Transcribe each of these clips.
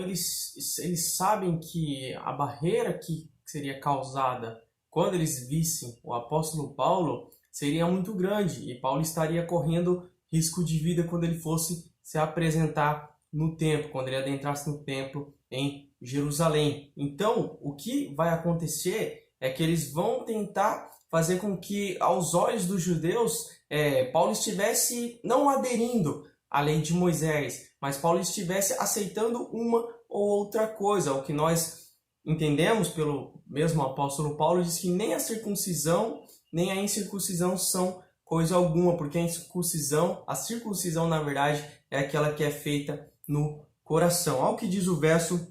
eles sabem que a barreira que seria causada quando eles vissem o apóstolo Paulo seria muito grande e Paulo estaria correndo risco de vida quando ele fosse se apresentar no templo, quando ele adentrasse no templo em Jerusalém. Então, o que vai acontecer é que eles vão tentar fazer com que, aos olhos dos judeus, Paulo estivesse não aderindo à lei de Moisés, mas Paulo estivesse aceitando uma ou outra coisa. O que nós entendemos pelo mesmo apóstolo Paulo diz que nem a circuncisão nem a incircuncisão são coisa alguma, porque a circuncisão na verdade é aquela que é feita no coração. Olha o que diz o verso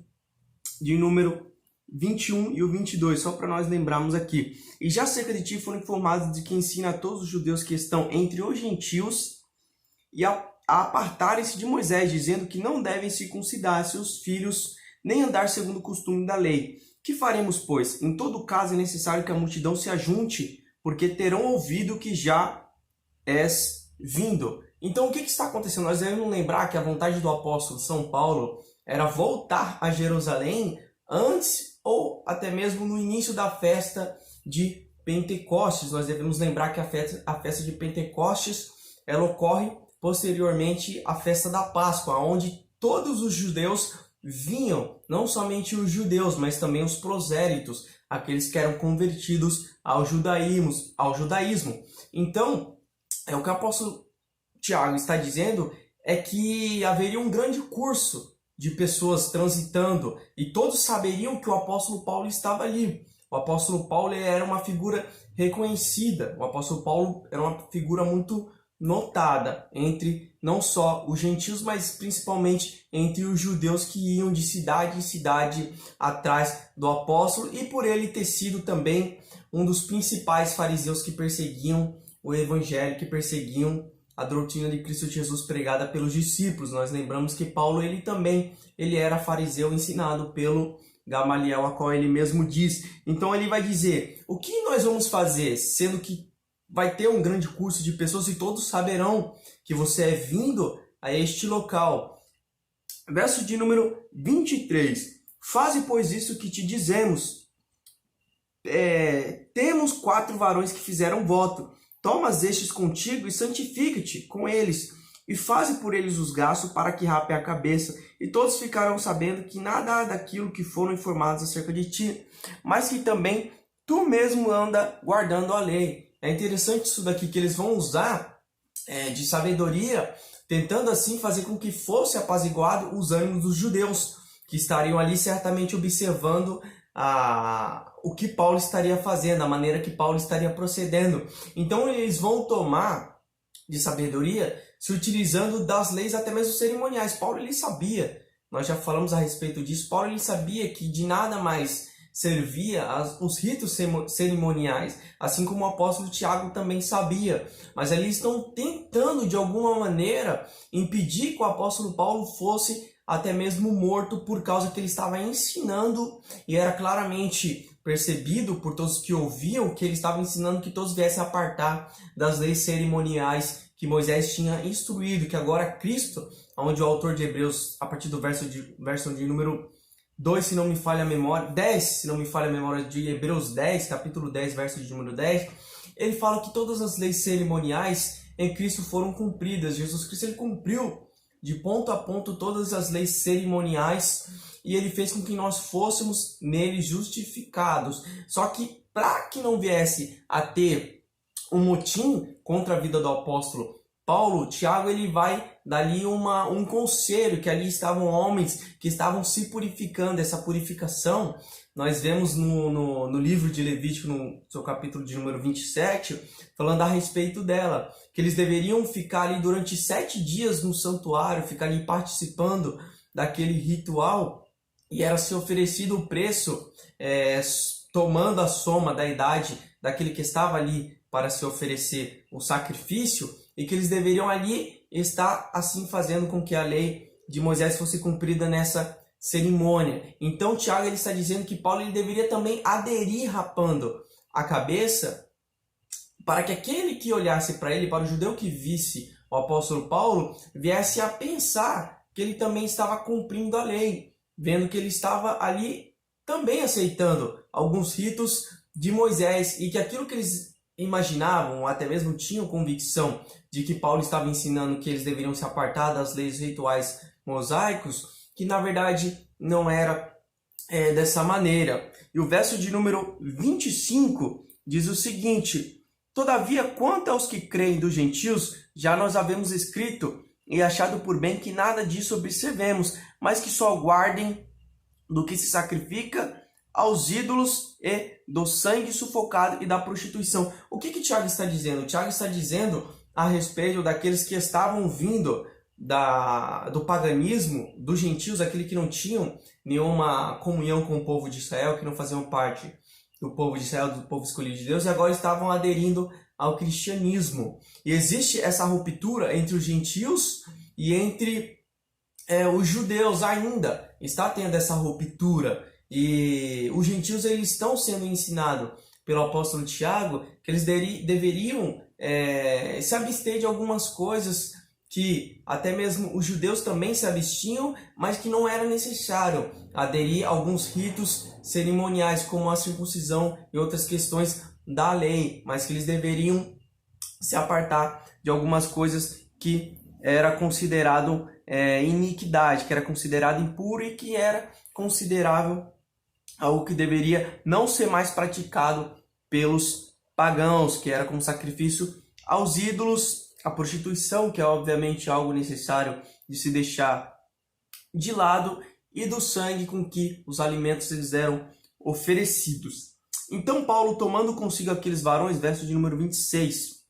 de número 21 e o 22, só para nós lembrarmos aqui. E já acerca de ti foram informados de que ensina a todos os judeus que estão entre os gentios e a apartarem-se de Moisés, dizendo que não devem circuncidar seus filhos, nem andar segundo o costume da lei. Que faremos, pois? Em todo caso é necessário que a multidão se ajunte, porque terão ouvido que já és vindo. Então o que está acontecendo? Nós devemos lembrar que a vontade do apóstolo São Paulo era voltar a Jerusalém antes ou até mesmo no início da festa de Pentecostes. Nós devemos lembrar que a festa de Pentecostes ela ocorre posteriormente à festa da Páscoa, onde todos os judeus vinham, não somente os judeus, mas também os prosélitos, aqueles que eram convertidos ao judaísmo. Então, o que o apóstolo Tiago está dizendo é que haveria um grande curso de pessoas transitando e todos saberiam que o apóstolo Paulo estava ali. O apóstolo Paulo era uma figura reconhecida, o apóstolo Paulo era uma figura muito notada entre não só os gentios, mas principalmente entre os judeus que iam de cidade em cidade atrás do apóstolo, e por ele ter sido também um dos principais fariseus que perseguiam o evangelho, que perseguiam a doutrina de Cristo Jesus pregada pelos discípulos. Nós lembramos que Paulo ele era fariseu ensinado pelo Gamaliel, a qual ele mesmo diz. Então ele vai dizer, o que nós vamos fazer, sendo que vai ter um grande curso de pessoas e todos saberão que você é vindo a este local. Verso de número 23. Faze, pois, isso que te dizemos. Temos 4 varões que fizeram voto. Tomas estes contigo e santifica-te com eles. E faze por eles os gastos para que rape a cabeça. E todos ficarão sabendo que nada há daquilo que foram informados acerca de ti, mas que também tu mesmo anda guardando a lei. É interessante isso daqui, que eles vão usar de sabedoria, tentando assim fazer com que fosse apaziguado os ânimos dos judeus, que estariam ali certamente observando o que Paulo estaria fazendo, a maneira que Paulo estaria procedendo. Então eles vão tomar de sabedoria, se utilizando das leis até mesmo cerimoniais. Paulo ele sabia, nós já falamos a respeito disso, Paulo ele sabia que de nada mais servia os ritos cerimoniais, assim como o apóstolo Tiago também sabia. Mas ali estão tentando de alguma maneira impedir que o apóstolo Paulo fosse até mesmo morto, por causa que ele estava ensinando, e era claramente percebido por todos que ouviam que ele estava ensinando que todos viessem apartar das leis cerimoniais que Moisés tinha instruído, que agora Cristo, onde o autor de Hebreus, a partir do verso de número 2, se não me falha a memória, 10, se não me falha a memória, de Hebreus 10, capítulo 10, verso de número 10, ele fala que todas as leis cerimoniais em Cristo foram cumpridas. Jesus Cristo ele cumpriu de ponto a ponto todas as leis cerimoniais e ele fez com que nós fôssemos nele justificados. Só que para que não viesse a ter um motim contra a vida do apóstolo Paulo, Tiago ele vai dali um conselho, que ali estavam homens que estavam se purificando. Essa purificação nós vemos no livro de Levítico, no seu capítulo de número 27, falando a respeito dela, que eles deveriam ficar ali durante 7 dias no santuário, ficar ali participando daquele ritual, e era se oferecido o preço, tomando a soma da idade daquele que estava ali para se oferecer o sacrifício, e que eles deveriam ali estar assim fazendo com que a lei de Moisés fosse cumprida nessa cerimônia. Então Tiago ele está dizendo que Paulo ele deveria também aderir rapando a cabeça, para que aquele que olhasse para ele, para o judeu que visse o apóstolo Paulo, viesse a pensar que ele também estava cumprindo a lei. vendo que ele estava ali também aceitando alguns ritos de Moisés e que aquilo que eles imaginavam, ou até mesmo tinham convicção de que Paulo estava ensinando que eles deveriam se apartar das leis rituais mosaicos, que na verdade não era dessa maneira. E o verso de número 25 diz o seguinte: todavia, quanto aos que creem dos gentios, já nós havemos escrito e achado por bem que nada disso observemos, mas que só guardem do que se sacrifica aos ídolos e do sangue sufocado e da prostituição. O que Tiago está dizendo? Tiago está dizendo a respeito daqueles que estavam vindo do paganismo, dos gentios, aqueles que não tinham nenhuma comunhão com o povo de Israel, que não faziam parte do povo de Israel, do povo escolhido de Deus, e agora estavam aderindo ao cristianismo. E existe essa ruptura entre os gentios e entre os judeus ainda. Está tendo essa ruptura. E os gentios eles estão sendo ensinados pelo apóstolo Tiago que eles deveriam se abster de algumas coisas que até mesmo os judeus também se abstinham, mas que não era necessário aderir a alguns ritos cerimoniais, como a circuncisão e outras questões da lei, mas que eles deveriam se apartar de algumas coisas que era considerado iniquidade, que era considerado impuro e que era considerável algo que deveria não ser mais praticado pelos pagãos, que era como sacrifício aos ídolos, a prostituição, que é obviamente algo necessário de se deixar de lado, e do sangue com que os alimentos eles eram oferecidos. Então Paulo, tomando consigo aqueles varões, verso de número 26,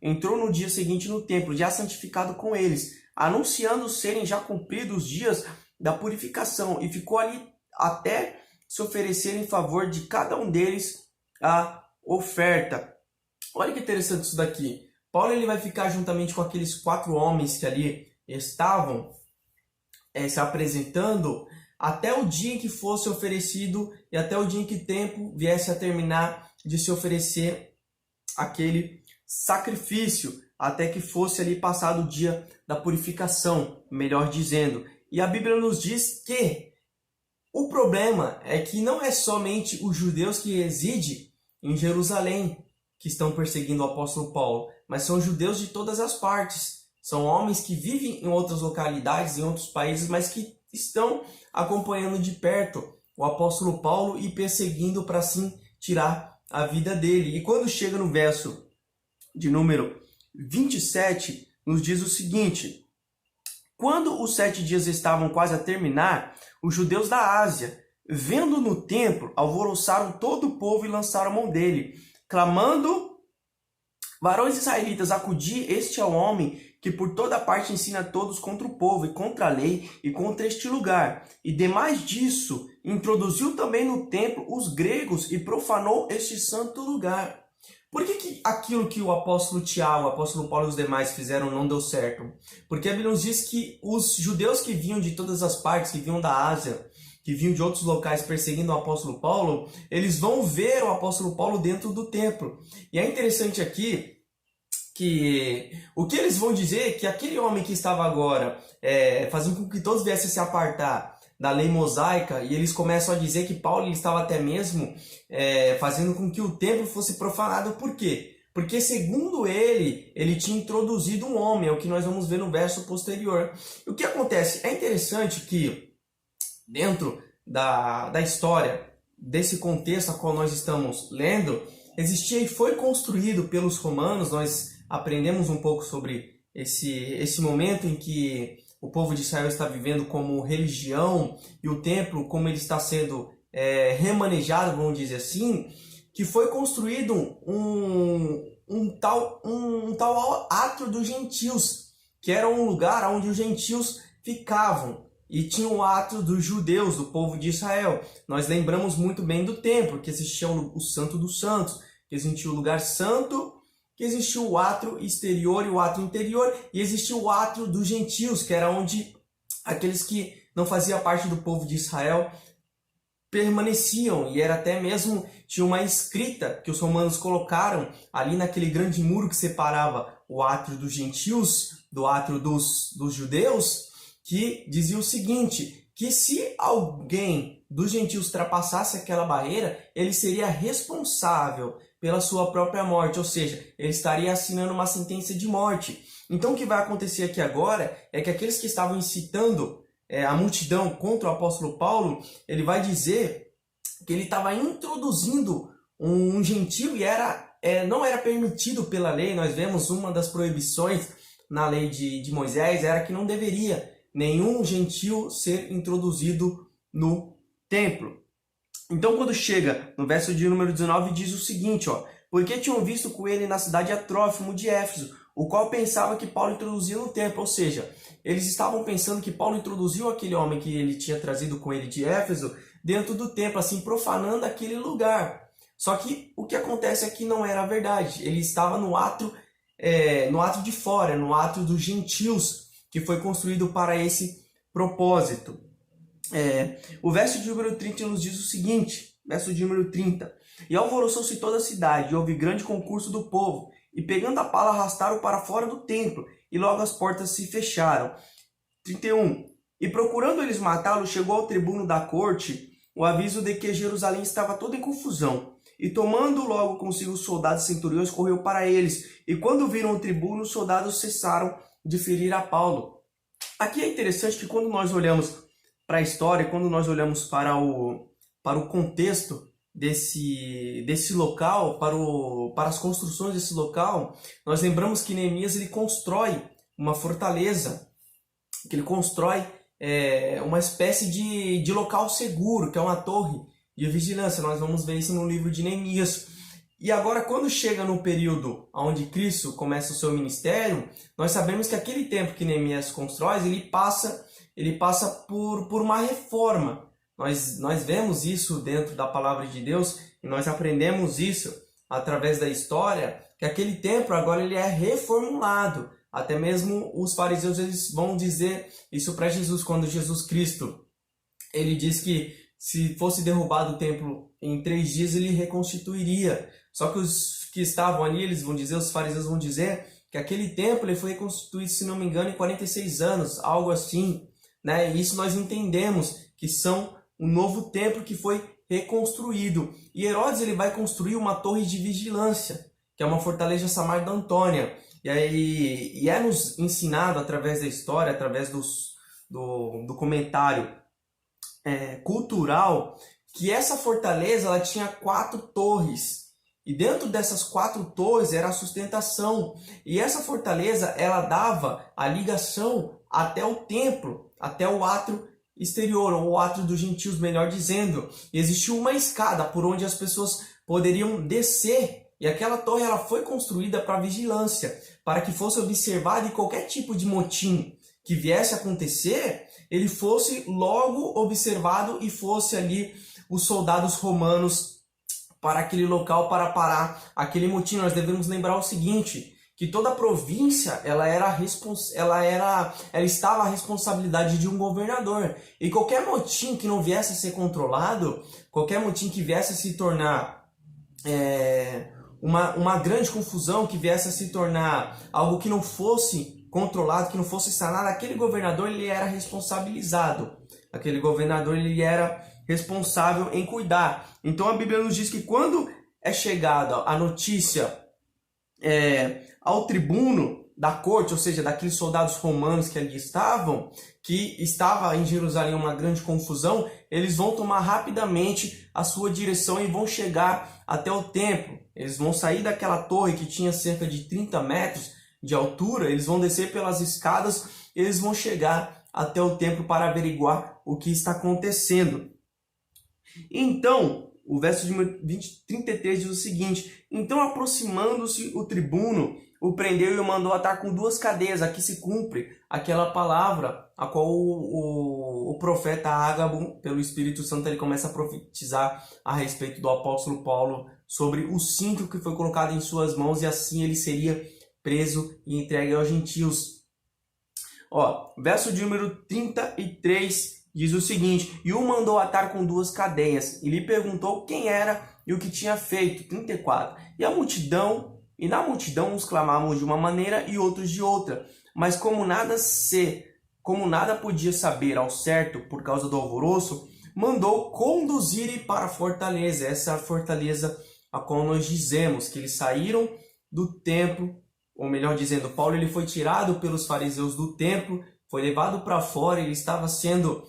entrou no dia seguinte no templo, já santificado com eles, anunciando serem já cumpridos os dias da purificação, e ficou ali até se oferecer em favor de cada um deles a oferta. Olha que interessante isso daqui. Paulo ele vai ficar juntamente com aqueles 4 homens que ali estavam se apresentando até o dia em que fosse oferecido e até o dia em que o tempo viesse a terminar de se oferecer aquele sacrifício, até que fosse ali passado o dia da purificação, melhor dizendo. E a Bíblia nos diz que o problema é que não é somente os judeus que residem em Jerusalém que estão perseguindo o apóstolo Paulo, mas são judeus de todas as partes. São homens que vivem em outras localidades, em outros países, mas que estão acompanhando de perto o apóstolo Paulo e perseguindo para assim tirar a vida dele. E quando chega no verso de número 27, nos diz o seguinte: quando os 7 dias estavam quase a terminar, os judeus da Ásia, vendo no templo, alvoroçaram todo o povo e lançaram a mão dele, clamando: varões israelitas, acudi, este é o homem que por toda parte ensina todos contra o povo e contra a lei e contra este lugar. E demais disso, introduziu também no templo os gregos e profanou este santo lugar. Por que aquilo que o apóstolo Tiago, o apóstolo Paulo e os demais fizeram não deu certo? Porque a Bíblia nos diz que os judeus que vinham de todas as partes, que vinham da Ásia, que vinham de outros locais perseguindo o apóstolo Paulo, eles vão ver o apóstolo Paulo dentro do templo. E é interessante aqui que o que eles vão dizer é que aquele homem que estava agora fazendo com que todos viessem se apartar da lei mosaica, e eles começam a dizer que Paulo ele estava até mesmo fazendo com que o templo fosse profanado. Por quê? Porque segundo ele tinha introduzido um homem, é o que nós vamos ver no verso posterior. E o que acontece? É interessante que dentro da história, desse contexto a qual nós estamos lendo, existia e foi construído pelos romanos. Nós aprendemos um pouco sobre esse momento em que o povo de Israel está vivendo como religião e o templo como ele está sendo remanejado, vamos dizer assim, que foi construído um tal átrio dos gentios, que era um lugar onde os gentios ficavam, e tinha o átrio dos judeus, do povo de Israel. Nós lembramos muito bem do templo, que existia o Santo dos Santos, que existia o lugar santo, que existia o átrio exterior e o átrio interior, e existia o átrio dos gentios, que era onde aqueles que não faziam parte do povo de Israel permaneciam, e era até mesmo, tinha uma escrita que os romanos colocaram ali naquele grande muro que separava o átrio dos gentios do átrio dos judeus, que dizia o seguinte: que se alguém dos gentios ultrapassasse aquela barreira, ele seria responsável pela sua própria morte, ou seja, ele estaria assinando uma sentença de morte. Então o que vai acontecer aqui agora é que aqueles que estavam incitando a multidão contra o apóstolo Paulo, ele vai dizer que ele estava introduzindo um gentio e não era permitido pela lei. Nós vemos uma das proibições na lei de Moisés, era que não deveria nenhum gentio ser introduzido no templo. Então, quando chega no verso de número 19, diz o seguinte, porque tinham visto com ele na cidade a Trófimo de Éfeso, o qual pensava que Paulo introduzia no templo. Ou seja, eles estavam pensando que Paulo introduziu aquele homem que ele tinha trazido com ele de Éfeso dentro do templo, assim, profanando aquele lugar. Só que o que acontece é que não era verdade. Ele estava no átrio de fora, no átrio dos gentios, que foi construído para esse propósito. O verso de número 30 nos diz o seguinte, verso de número 30. E alvoroçou-se toda a cidade, e houve grande concurso do povo, e pegando a pala arrastaram para fora do templo, e logo as portas se fecharam. 31. E procurando eles matá-lo, chegou ao tribuno da corte o aviso de que Jerusalém estava toda em confusão. E tomando logo consigo os soldados centuriões, correu para eles. E quando viram o tribuno, os soldados cessaram de ferir a Paulo. Aqui é interessante que quando nós olhamos para a história, quando nós olhamos para o contexto desse local, para as construções desse local, nós lembramos que Neemias ele constrói uma fortaleza, que ele constrói uma espécie de local seguro, que é uma torre de vigilância. Nós vamos ver isso no livro de Neemias. E agora, quando chega no período onde Cristo começa o seu ministério, nós sabemos que aquele tempo que Neemias constrói, ele passa por uma reforma. Nós vemos isso dentro da palavra de Deus e nós aprendemos isso através da história, que aquele templo agora ele é reformulado. Até mesmo os fariseus eles vão dizer isso para Jesus, quando Jesus Cristo ele diz que se fosse derrubado o templo em 3 dias, ele reconstituiria. Só que os que estavam ali, eles vão dizer, os fariseus vão dizer que aquele templo ele foi reconstituído, se não me engano, em 46 anos, algo assim, né? E isso nós entendemos que são um novo templo que foi reconstruído. E Herodes ele vai construir uma torre de vigilância, que é uma fortaleza chamada Antônia. E é nos ensinado através da história, através do comentário cultural, que essa fortaleza ela tinha 4 torres. E dentro dessas 4 torres era a sustentação. E essa fortaleza ela dava a ligação até o templo, até o átrio exterior, ou o átrio dos gentios, melhor dizendo. E existia uma escada por onde as pessoas poderiam descer. E aquela torre ela foi construída para vigilância, para que fosse observado e qualquer tipo de motim que viesse a acontecer, ele fosse logo observado e fosse ali os soldados romanos para aquele local para parar aquele motim. Nós devemos lembrar o seguinte, que toda a província ela estava à responsabilidade de um governador. E qualquer motim que não viesse a ser controlado, qualquer motim que viesse a se tornar uma grande confusão, que viesse a se tornar algo que não fosse controlado, que não fosse sanado, aquele governador ele era responsabilizado. Aquele governador ele era responsável em cuidar. Então a Bíblia nos diz que quando é chegada a notícia ao tribuno da corte, ou seja, daqueles soldados romanos que ali estavam, que estava em Jerusalém uma grande confusão, eles vão tomar rapidamente a sua direção e vão chegar até o templo. Eles vão sair daquela torre que tinha cerca de 30 metros de altura, eles vão descer pelas escadas, eles vão chegar até o templo para averiguar o que está acontecendo. Então, o verso de 33 diz o seguinte: então, aproximando-se o tribuno, o prendeu e o mandou atar com 2 cadeias. Aqui se cumpre aquela palavra a qual o profeta Ágabo, pelo Espírito Santo, ele começa a profetizar a respeito do apóstolo Paulo sobre o cinto que foi colocado em suas mãos, e assim ele seria preso e entregue aos gentios. Verso de número 33 diz o seguinte: e o mandou atar com 2 cadeias, e lhe perguntou quem era e o que tinha feito. 34. Na multidão uns clamavam de uma maneira e outros de outra, mas como nada se como nada podia saber ao certo por causa do alvoroço, mandou conduzirem para a fortaleza. Essa é a fortaleza a qual nós dizemos que eles saíram do templo, ou melhor dizendo, Paulo ele foi tirado pelos fariseus do templo, foi levado para fora, ele estava sendo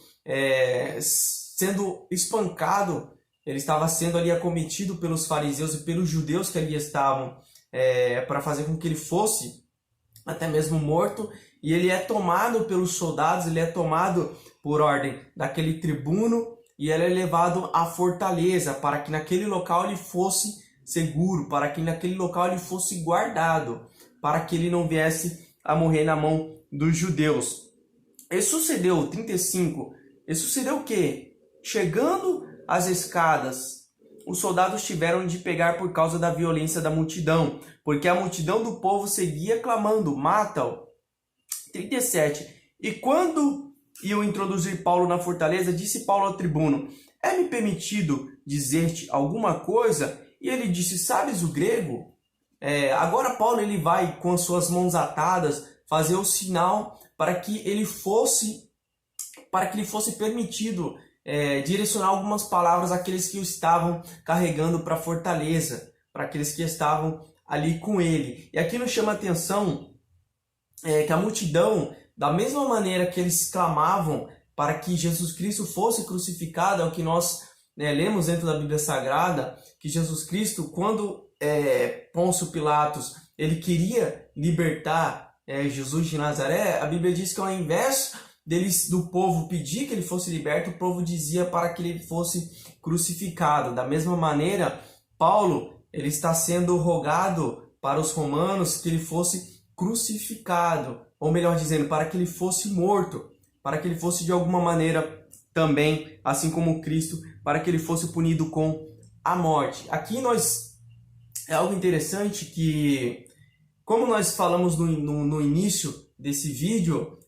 espancado, ele estava sendo ali acometido pelos fariseus e pelos judeus que ali estavam, para fazer com que ele fosse até mesmo morto, e ele é tomado pelos soldados, ele é tomado por ordem daquele tribuno, e ele é levado à fortaleza, para que naquele local ele fosse seguro, para que naquele local ele fosse guardado, para que ele não viesse a morrer na mão dos judeus. E sucedeu, 35, e sucedeu o quê? Chegando às escadas, os soldados tiveram de pegar por causa da violência da multidão, porque a multidão do povo seguia clamando, mata-o. 37. E quando iam introduzir Paulo na fortaleza, disse Paulo ao tribuno, é-me permitido dizer-te alguma coisa? E ele disse, sabes o grego? Agora Paulo ele vai com as suas mãos atadas fazer o sinal para que ele fosse permitido direcionar algumas palavras àqueles que o estavam carregando para a fortaleza, para aqueles que estavam ali com ele. E aqui nos chama a atenção que a multidão, da mesma maneira que eles clamavam para que Jesus Cristo fosse crucificado, é o que nós lemos dentro da Bíblia Sagrada, que Jesus Cristo, quando Pôncio Pilatos ele queria libertar Jesus de Nazaré, a Bíblia diz que ao invés do povo pedir que ele fosse liberto, o povo dizia para que ele fosse crucificado. Da mesma maneira, Paulo ele está sendo rogado para os romanos que ele fosse crucificado, ou melhor dizendo, para que ele fosse morto, para que ele fosse de alguma maneira também, assim como Cristo, para que ele fosse punido com a morte. Aqui é algo interessante que, como nós falamos no início desse vídeo,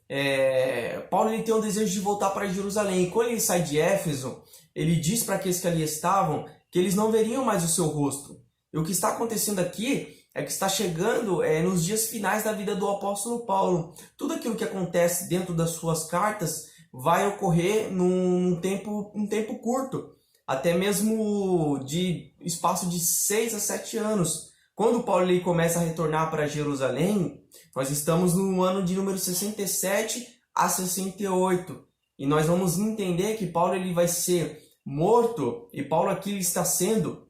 Paulo ele tem um desejo de voltar para Jerusalém. E quando ele sai de Éfeso, ele diz para aqueles que ali estavam que eles não veriam mais o seu rosto. E o que está acontecendo aqui é que está chegando nos dias finais da vida do apóstolo Paulo. Tudo aquilo que acontece dentro das suas cartas vai ocorrer num tempo curto, até mesmo de espaço de 6 a 7 anos. Quando Paulo ele começa a retornar para Jerusalém, nós estamos no ano de número 67 a 68. E nós vamos entender que Paulo ele vai ser morto, e Paulo aqui ele está sendo...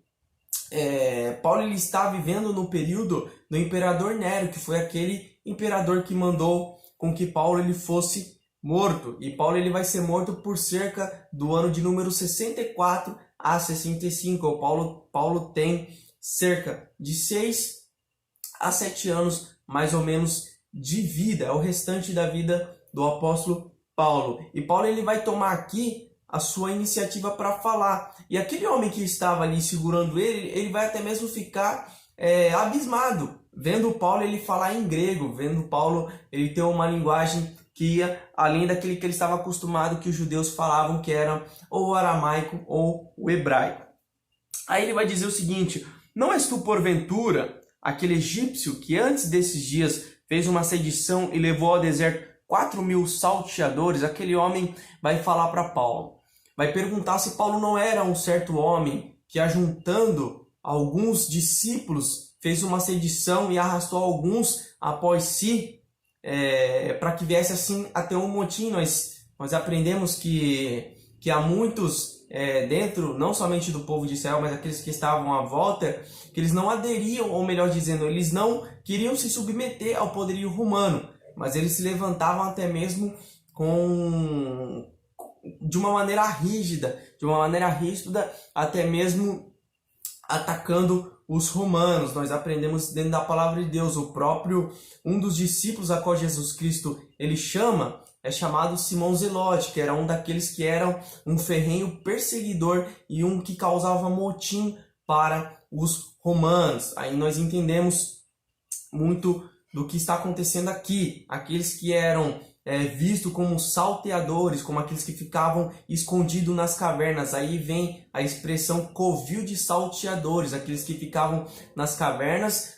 Paulo ele está vivendo no período do imperador Nero, que foi aquele imperador que mandou com que Paulo ele fosse morto. E Paulo ele vai ser morto por cerca do ano de número 64 a 65. Paulo tem cerca de 6 a 7 anos, mais ou menos, de vida. É o restante da vida do apóstolo Paulo. E Paulo ele vai tomar aqui a sua iniciativa para falar. E aquele homem que estava ali segurando ele vai até mesmo ficar abismado, vendo Paulo ele falar em grego, vendo Paulo ele ter uma linguagem que ia além daquele que ele estava acostumado, que os judeus falavam, que era ou o aramaico ou o hebraico. Aí ele vai dizer o seguinte, não és tu porventura aquele egípcio que antes desses dias fez uma sedição e levou ao deserto 4.000 salteadores? Aquele homem vai falar para Paulo, vai perguntar se Paulo não era um certo homem que, ajuntando alguns discípulos, fez uma sedição e arrastou alguns após si, para que viesse assim até um motim. Nós aprendemos que há muitos dentro, não somente do povo de Israel, mas aqueles que estavam à volta, que eles não aderiam, ou melhor dizendo, eles não queriam se submeter ao poderio romano, mas eles se levantavam até mesmo de uma maneira rígida, até mesmo atacando os romanos. Nós aprendemos dentro da palavra de Deus, um dos discípulos a qual Jesus Cristo ele chama, é chamado Simão Zelote, que era um daqueles que eram um ferrenho perseguidor e um que causava motim para os romanos. Aí nós entendemos muito do que está acontecendo aqui. Aqueles que eram vistos como salteadores, como aqueles que ficavam escondidos nas cavernas. Aí vem a expressão covil de salteadores, aqueles que ficavam nas cavernas,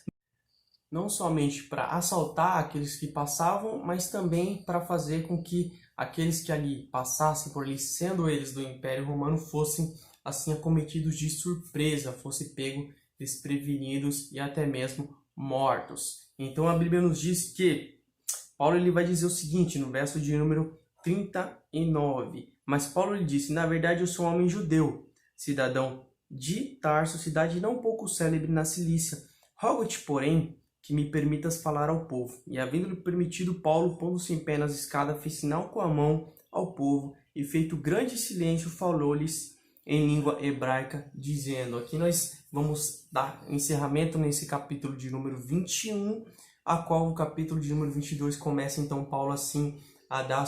não somente para assaltar aqueles que passavam, mas também para fazer com que aqueles que ali passassem por ali, sendo eles do Império Romano, fossem assim acometidos de surpresa, fossem pegos desprevenidos e até mesmo mortos. Então a Bíblia nos diz que Paulo ele vai dizer o seguinte no verso de número 39. Mas Paulo lhe disse: na verdade eu sou um homem judeu, cidadão de Tarso, cidade não pouco célebre na Cilícia. Rogo-te, porém, que me permitas falar ao povo. E havendo-lhe permitido, Paulo, pondo-se em pé nas escadas, fez sinal com a mão ao povo, e feito grande silêncio, falou-lhes em língua hebraica, dizendo... Aqui nós vamos dar encerramento nesse capítulo de número 21, a qual o capítulo de número 22 começa, então, Paulo, assim, a dar a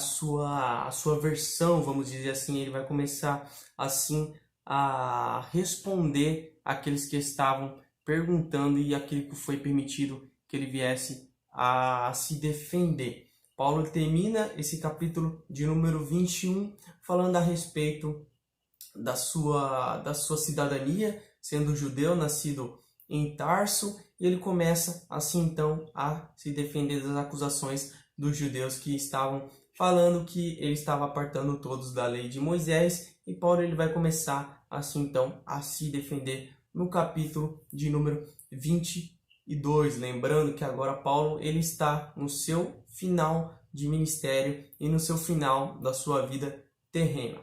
sua versão, vamos dizer assim. Ele vai começar, assim, a responder àqueles que estavam perguntando e aquele que foi permitido que ele viesse a se defender. Paulo termina esse capítulo de número 21 falando a respeito da sua cidadania, sendo judeu, nascido em Tarso, e ele começa assim então a se defender das acusações dos judeus que estavam falando que ele estava apartando todos da lei de Moisés, e Paulo ele vai começar assim então a se defender no capítulo de número 22, lembrando que agora Paulo ele está no seu final de ministério e no seu final da sua vida terrena.